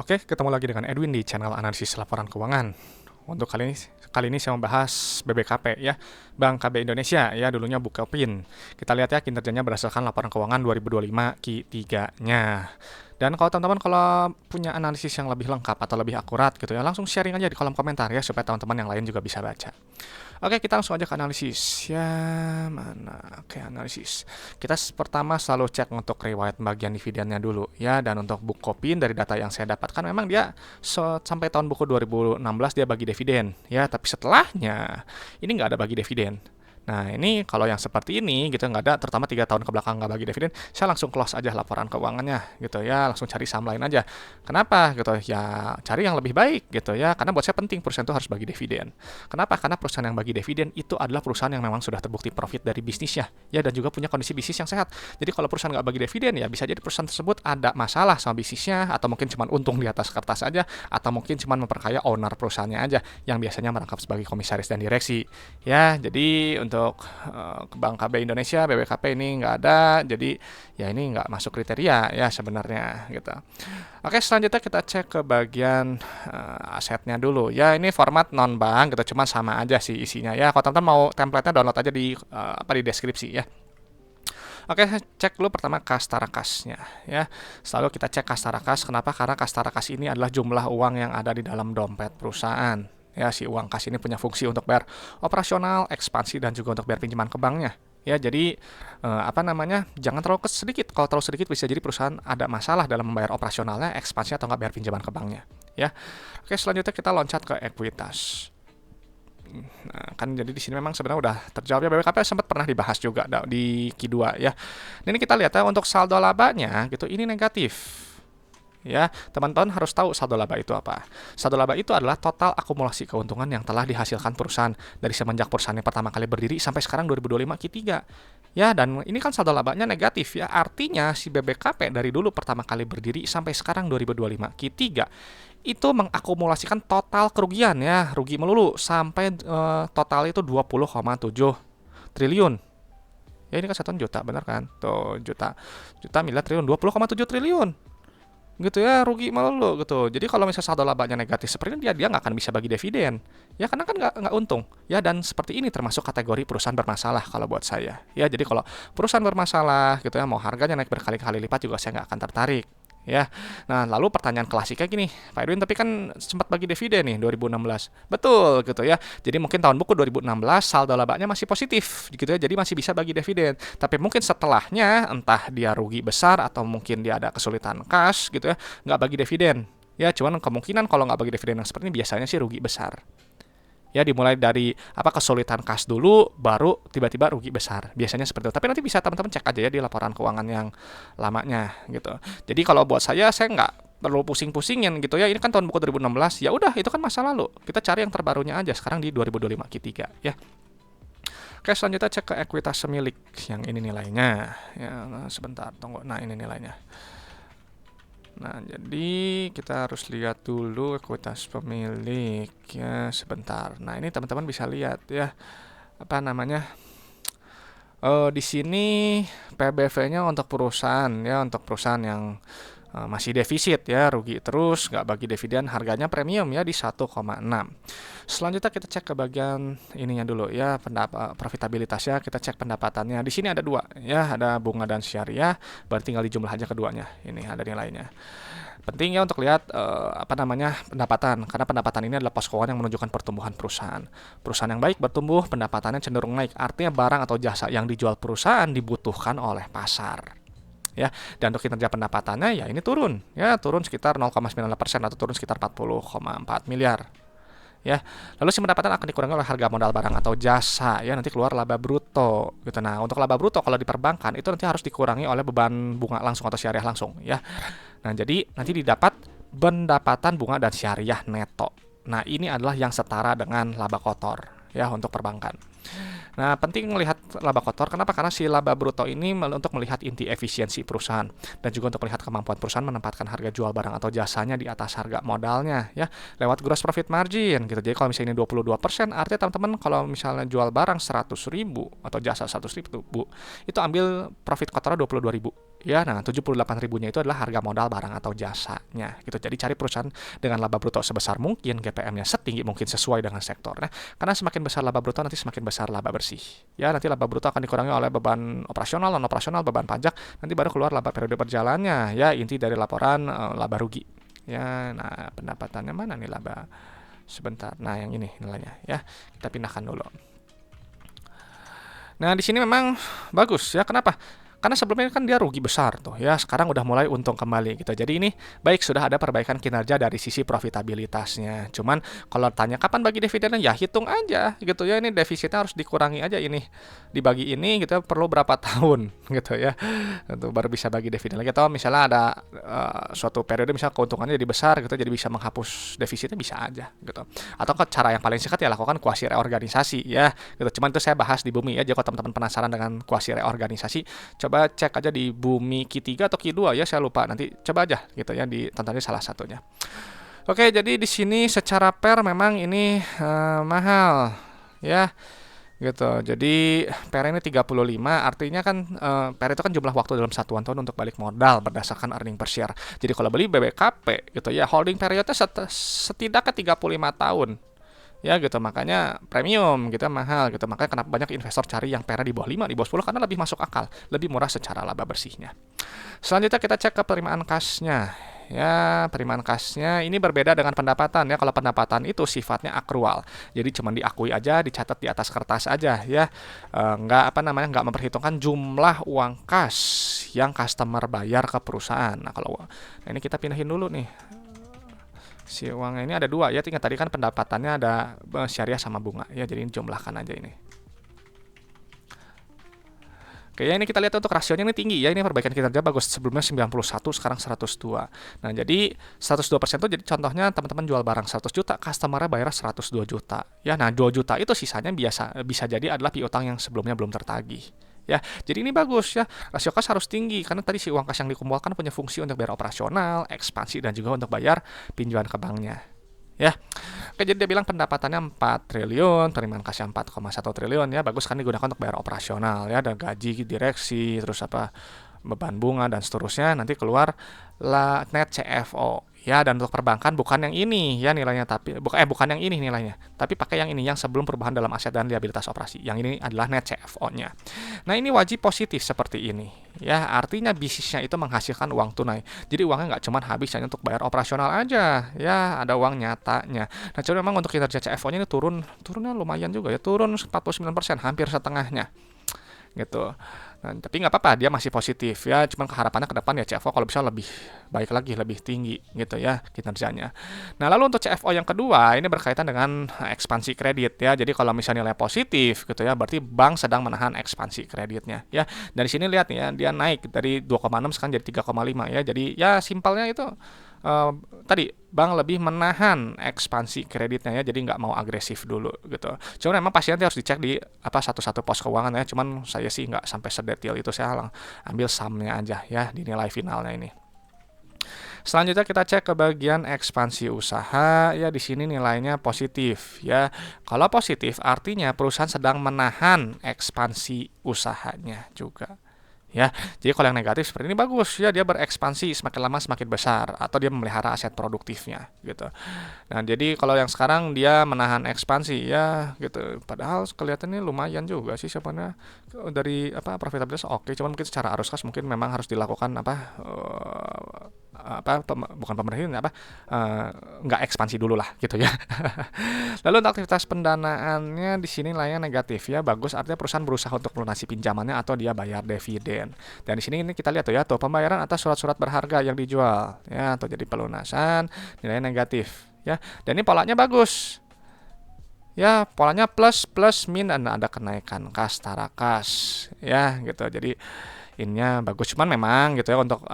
Oke, ketemu lagi dengan Edwin di channel analisis laporan keuangan. Untuk kali ini saya membahas BBKP ya, Bank KB Indonesia ya, dulunya Bukopin. Kita lihat ya kinerjanya berdasarkan laporan keuangan 2025 Q3-nya. Dan kalau teman-teman kalau punya analisis yang lebih lengkap atau lebih akurat gitu ya, langsung sharing aja di kolom komentar ya supaya teman-teman yang lain juga bisa baca. Oke, kita langsung aja ke analisis. Ya, mana? Oke, analisis. Kita pertama selalu cek untuk riwayat bagian dividennya dulu ya, dan untuk Bukopin dari data yang saya dapatkan memang dia sampai tahun buku 2016 dia bagi dividen ya, tapi setelahnya ini nggak ada bagi dividen. Nah, ini kalau yang seperti ini gitu nggak ada, terutama 3 tahun ke belakang nggak bagi dividen, saya langsung close aja laporan keuangannya gitu ya, langsung cari saham lain aja. Kenapa gitu ya, cari yang lebih baik gitu ya, karena buat saya penting perusahaan itu harus bagi dividen. Kenapa? Karena perusahaan yang bagi dividen itu adalah perusahaan yang memang sudah terbukti profit dari bisnisnya ya, dan juga punya kondisi bisnis yang sehat. Jadi kalau perusahaan nggak bagi dividen ya bisa jadi perusahaan tersebut ada masalah sama bisnisnya, atau mungkin cuma untung di atas kertas aja, atau mungkin cuma memperkaya owner perusahaannya aja yang biasanya merangkap sebagai komisaris dan direksi ya. Jadi untuk Bank KB Indonesia, BBKP ini nggak ada, jadi ya ini nggak masuk kriteria ya sebenarnya gitu. Oke, selanjutnya kita cek ke bagian asetnya dulu ya. Ini format non bank gitu, cuma sama aja sih isinya ya. Kalau teman-teman mau template-nya download aja di di deskripsi ya. Oke, cek dulu pertama kas tarakasnya ya. Selalu kita cek kas tarakas. Kenapa? Karena kas tarakas ini adalah jumlah uang yang ada di dalam dompet perusahaan. Ya, si uang kas ini punya fungsi untuk bayar operasional, ekspansi, dan juga untuk bayar pinjaman ke banknya. Ya, jadi jangan terlalu sedikit. Kalau terlalu sedikit bisa jadi perusahaan ada masalah dalam membayar operasionalnya, ekspansi, atau nggak bayar pinjaman ke banknya. Ya, oke, selanjutnya kita loncat ke ekuitas. Nah, kan jadi di sini memang sebenarnya udah terjawab ya, BBKP sempat pernah dibahas juga di Q2 ya. Ini kita lihat ya untuk saldo labanya gitu, ini negatif. Ya, teman-teman harus tahu saldo laba itu apa. Saldo laba itu adalah total akumulasi keuntungan yang telah dihasilkan perusahaan dari semenjak perusahaannya pertama kali berdiri sampai sekarang 2025 Q3. Ya, dan ini kan saldo labanya negatif ya. Artinya si BBKP dari dulu pertama kali berdiri sampai sekarang 2025 Q3 itu mengakumulasikan total kerugian ya, rugi melulu sampai total itu 20,7 triliun. Ya, ini kan satuan juta, benar kan? Tuh, juta miliar triliun, 20,7 triliun gitu ya, rugi melulu gitu. Jadi kalau misalnya saldo labanya negatif seperti ini, dia nggak akan bisa bagi dividen ya, karena kan nggak untung ya. Dan seperti ini termasuk kategori perusahaan bermasalah kalau buat saya ya. Jadi kalau perusahaan bermasalah gitu ya, mau harganya naik berkali-kali lipat juga saya nggak akan tertarik ya. Nah, lalu pertanyaan klasiknya gini, Pak Edwin, tapi kan sempat bagi dividen nih 2016. Betul gitu ya. Jadi mungkin tahun buku 2016 saldo labanya masih positif gitu ya, jadi masih bisa bagi dividen. Tapi mungkin setelahnya entah dia rugi besar atau mungkin dia ada kesulitan kas gitu ya, nggak bagi dividen. Ya, cuman kemungkinan kalau nggak bagi dividen yang seperti ini biasanya sih rugi besar. Ya, dimulai dari kesulitan kas dulu, baru tiba-tiba rugi besar, biasanya seperti itu. Tapi nanti bisa teman-teman cek aja ya di laporan keuangan yang lamanya gitu. Jadi kalau buat saya nggak perlu pusing-pusingin gitu ya, ini kan tahun buku 2016, ya udah itu kan masa lalu, kita cari yang terbarunya aja sekarang di 2025 Q3 ya. Oke, selanjutnya cek ke ekuitas semilik, yang ini nilainya ya. Sebentar, tunggu. Nah, ini nilainya. Nah, jadi kita harus lihat dulu ekuitas pemilik ya, sebentar. Nah, ini teman-teman bisa lihat ya, di sini PBV-nya untuk perusahaan ya, untuk perusahaan yang masih defisit ya, rugi terus, nggak bagi dividen, harganya premium ya di 1,6. Selanjutnya kita cek ke bagian ininya dulu ya, profitabilitasnya. Kita cek pendapatannya. Di sini ada dua ya, ada bunga dan syariah, berarti tinggal dijumlah aja keduanya. Ini ada nilainya. Penting ya untuk lihat pendapatan, karena pendapatan ini adalah pos keuangan yang menunjukkan pertumbuhan perusahaan. Perusahaan yang baik bertumbuh, pendapatannya cenderung naik. Artinya barang atau jasa yang dijual perusahaan dibutuhkan oleh pasar. Ya, dan untuk kinerja pendapatannya ya ini turun sekitar 0,98% atau turun sekitar 40,4 miliar ya. Lalu si pendapatan akan dikurangi oleh harga modal barang atau jasa ya, nanti keluar laba bruto gitu. Nah, untuk laba bruto kalau di perbankan itu nanti harus dikurangi oleh beban bunga langsung atau syariah langsung ya. Nah, jadi nanti didapat pendapatan bunga dan syariah neto. Nah, ini adalah yang setara dengan laba kotor ya untuk perbankan. Nah, penting melihat laba kotor. Kenapa? Karena si laba bruto ini untuk melihat inti efisiensi perusahaan dan juga untuk melihat kemampuan perusahaan menempatkan harga jual barang atau jasanya di atas harga modalnya ya, lewat gross profit margin gitu. Jadi kalau misalnya ini 22%, artinya teman-teman kalau misalnya jual barang 100.000 atau jasa 100.000, itu ambil profit kotornya 22.000 Ya, nah 78.000-nya itu adalah harga modal barang atau jasanya gitu. Jadi cari perusahaan dengan laba bruto sebesar mungkin, GPM-nya setinggi mungkin sesuai dengan sektornya. Karena semakin besar laba bruto nanti semakin besar laba bersih. Ya, nanti laba bruto akan dikurangi oleh beban operasional, non operasional, beban pajak, nanti baru keluar laba periode berjalannya. Ya, inti dari laporan laba rugi. Ya, nah pendapatannya mana nih laba? Sebentar. Nah, yang ini nilainya ya. Kita pindahkan dulu. Nah, di sini memang bagus ya. Kenapa? Karena sebelumnya kan dia rugi besar tuh ya, sekarang udah mulai untung kembali gitu. Jadi ini baik, sudah ada perbaikan kinerja dari sisi profitabilitasnya. Cuman kalau tanya kapan bagi dividennya, ya hitung aja gitu ya. Ini defisitnya harus dikurangi aja ini. Dibagi ini gitu perlu berapa tahun gitu ya. Untuk baru bisa bagi dividen lagi. Atau misalnya ada suatu periode misalnya keuntungannya jadi besar gitu, jadi bisa menghapus defisitnya, bisa aja gitu. Atau cara yang paling singkat ya lakukan kuasi reorganisasi ya gitu. Cuman itu saya bahas di Bumi ya. Jadi kalau teman-teman penasaran dengan kuasi reorganisasi, coba cek aja di Bumi Q3 atau Q2 ya, saya lupa. Nanti coba aja gitu ya, ditontonnya salah satunya. Oke, jadi di sini secara per memang ini mahal ya gitu. Jadi per ini 35, artinya kan per itu kan jumlah waktu dalam satuan tahun untuk balik modal berdasarkan earning per share. Jadi kalau beli BBKP gitu ya, holding periodnya setidaknya 35 tahun. Ya gitu, makanya premium gitu, mahal gitu. Makanya kenapa banyak investor cari yang PER di bawah 5, di bawah 10, karena lebih masuk akal, lebih murah secara laba bersihnya. Selanjutnya kita cek ke penerimaan kasnya. Ya, penerimaan kasnya ini berbeda dengan pendapatan ya. Kalau pendapatan itu sifatnya akrual. Jadi cuma diakui aja, dicatat di atas kertas aja ya. Nggak memperhitungkan jumlah uang kas yang customer bayar ke perusahaan. Nah, ini kita pindahin dulu nih. Si uangnya ini ada dua ya, tinggal tadi kan pendapatannya ada syariah sama bunga ya, jadi jumlahkan aja ini. Oke ya, ini kita lihat untuk rasionya ini tinggi ya, ini perbaikan kinerja bagus, sebelumnya 91 sekarang 102. Nah jadi 102% itu jadi contohnya teman-teman jual barang 100 juta, customernya bayar 102 juta ya. Nah 2 juta itu sisanya bisa jadi adalah piutang yang sebelumnya belum tertagih ya. Jadi ini bagus ya, rasio kas harus tinggi karena tadi si uang kas yang dikumpulkan punya fungsi untuk bayar operasional, ekspansi, dan juga untuk bayar pinjaman ke banknya ya. Oke, jadi dia bilang pendapatannya 4 triliun, penerimaan kasnya 4,1 triliun ya, bagus kan, digunakan untuk bayar operasional ya, dan gaji direksi, terus beban bunga dan seterusnya. Nanti keluar net CFO ya. Dan untuk perbankan bukan yang ini ya nilainya, tapi bukan yang ini nilainya, tapi pakai yang ini, yang sebelum perubahan dalam aset dan liabilitas operasi. Yang ini adalah net CFO-nya. Nah ini wajib positif seperti ini ya, artinya bisnisnya itu menghasilkan uang tunai. Jadi uangnya nggak cuma habis hanya untuk bayar operasional aja ya, ada uang nyatanya. Nah jadi memang untuk kinerja CFO-nya ini turunnya lumayan juga ya, turun 49%, hampir setengahnya gitu. Nah, tapi nggak apa-apa, dia masih positif ya. Cuman harapannya ke depan ya CFO kalau bisa lebih baik lagi, lebih tinggi gitu ya kinerjanya. Nah, lalu untuk CFO yang kedua ini berkaitan dengan ekspansi kredit ya. Jadi kalau misalnya nilai positif gitu ya, berarti bank sedang menahan ekspansi kreditnya ya. Dari sini lihat nih ya, dia naik dari 2,6 sekarang jadi 3,5 ya. Jadi ya simpelnya itu tadi bank lebih menahan ekspansi kreditnya ya, jadi nggak mau agresif dulu gitu. Cuman memang pasti nanti harus dicek di satu-satu pos keuangan ya. Cuman saya sih nggak sampai sedetil itu, saya ambil sumnya aja ya di nilai finalnya ini. Selanjutnya kita cek ke bagian ekspansi usaha ya, di sini nilainya positif ya. Kalau positif artinya perusahaan sedang menahan ekspansi usahanya juga. Ya, jadi kalau yang negatif seperti ini bagus ya, dia berekspansi semakin lama semakin besar, atau dia memelihara aset produktifnya gitu. Nah jadi kalau yang sekarang dia menahan ekspansi ya gitu, padahal kelihatannya lumayan juga sih sebenarnya dari profitabilitas oke, cuman mungkin secara arus kas mungkin memang harus dilakukan bukan pemerintah nggak ekspansi dulu lah gitu ya. Lalu untuk aktivitas pendanaannya di sini nilainya negatif ya, bagus artinya perusahaan berusaha untuk melunasi pinjamannya atau dia bayar dividen. Dan di sini ini kita lihat tuh pembayaran atas surat-surat berharga yang dijual ya, atau jadi pelunasan nilainya negatif ya. Dan ini polanya bagus ya, polanya plus min, dan ada kenaikan kas tarakas ya gitu. Jadi ininya bagus, cuman memang gitu ya untuk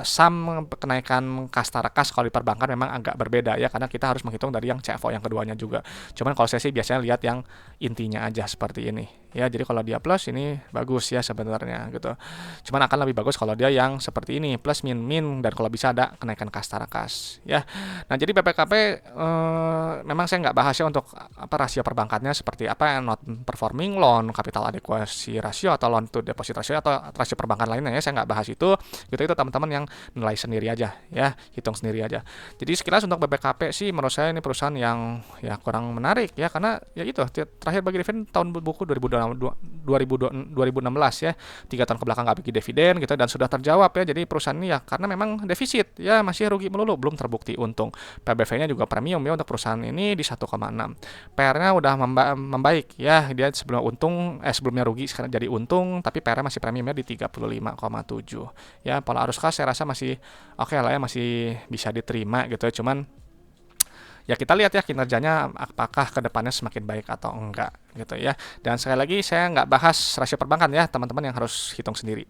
sum kenaikan kas tarakas kalau di perbankan memang agak berbeda ya, karena kita harus menghitung dari yang CFO yang keduanya juga. Cuman kalau saya sih biasanya lihat yang intinya aja seperti ini ya. Jadi kalau dia plus ini bagus ya sebenarnya gitu. Cuman akan lebih bagus kalau dia yang seperti ini, plus min, dan kalau bisa ada kenaikan kas tarakas ya. Nah jadi BPKP memang saya nggak bahas ya untuk rasio perbankannya seperti apa, non performing loan, capital adequacy ratio, atau loan to deposit ratio, atau rasio perbankan lainnya ya, saya nggak bahas itu teman-teman yang nilai sendiri aja ya, hitung sendiri aja. Jadi sekilas untuk BBKP sih menurut saya ini perusahaan yang ya kurang menarik ya, karena ya itu terakhir bagi dividen tahun buku 2016 ya, 3 tahun ke belakang nggak bagi dividen gitu, dan sudah terjawab ya. Jadi perusahaan ini ya karena memang defisit ya, masih rugi melulu, belum terbukti untung. PBV-nya juga premium ya untuk perusahaan ini di 1,6. PR-nya udah membaik ya, dia sebelumnya rugi sekarang jadi untung, tapi PR-nya masih premium ya di 35,7. Ya pola arus kas saya rasa masih oke lah ya, masih bisa diterima gitu ya. Cuman ya kita lihat ya kinerjanya apakah kedepannya semakin baik atau enggak gitu ya. Dan sekali lagi saya nggak bahas rasio perbankan ya, teman-teman yang harus hitung sendiri.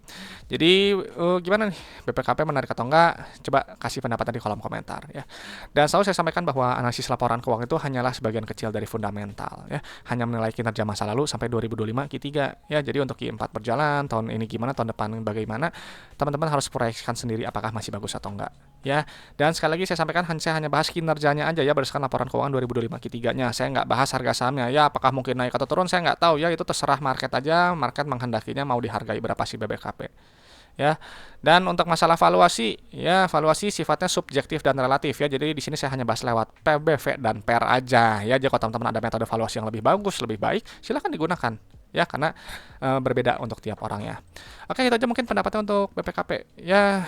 Jadi gimana nih BPKP menarik atau enggak? Coba kasih pendapatnya di kolom komentar ya. Dan selalu saya sampaikan bahwa analisis laporan keuangan itu hanyalah sebagian kecil dari fundamental ya, hanya menilai kinerja masa lalu sampai 2025 Q3 ya. Jadi untuk Q4 berjalan, tahun ini gimana, tahun depan bagaimana, teman-teman harus proyeksikan sendiri apakah masih bagus atau enggak ya. Dan sekali lagi saya sampaikan, saya hanya bahas kinerjanya aja ya berdasarkan laporan keuangan 2025 Q3-nya. Saya nggak bahas harga sahamnya ya, apakah mungkin naik atau turun saya nggak tahu ya, itu terserah market aja, market menghendakinya mau dihargai berapa sih BBKP ya. Dan untuk masalah valuasi ya, valuasi sifatnya subjektif dan relatif ya. Jadi di sini saya hanya bahas lewat PBV dan PER aja ya. Jadi kalau teman-teman ada metode valuasi yang lebih bagus, lebih baik, silahkan digunakan ya, karena berbeda untuk tiap orang ya. Oke, itu aja mungkin pendapatnya untuk BPKP ya.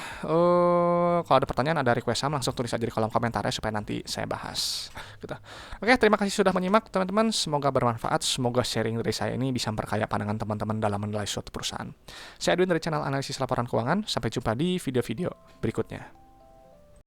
Kalau ada pertanyaan, ada request saham, langsung tulis aja di kolom komentarnya supaya nanti saya bahas gitu. Oke, terima kasih sudah menyimak teman-teman, semoga bermanfaat, semoga sharing dari saya ini bisa memperkaya pandangan teman-teman dalam menilai suatu perusahaan. Saya Edwin dari channel analisis laporan keuangan, sampai jumpa di video-video berikutnya.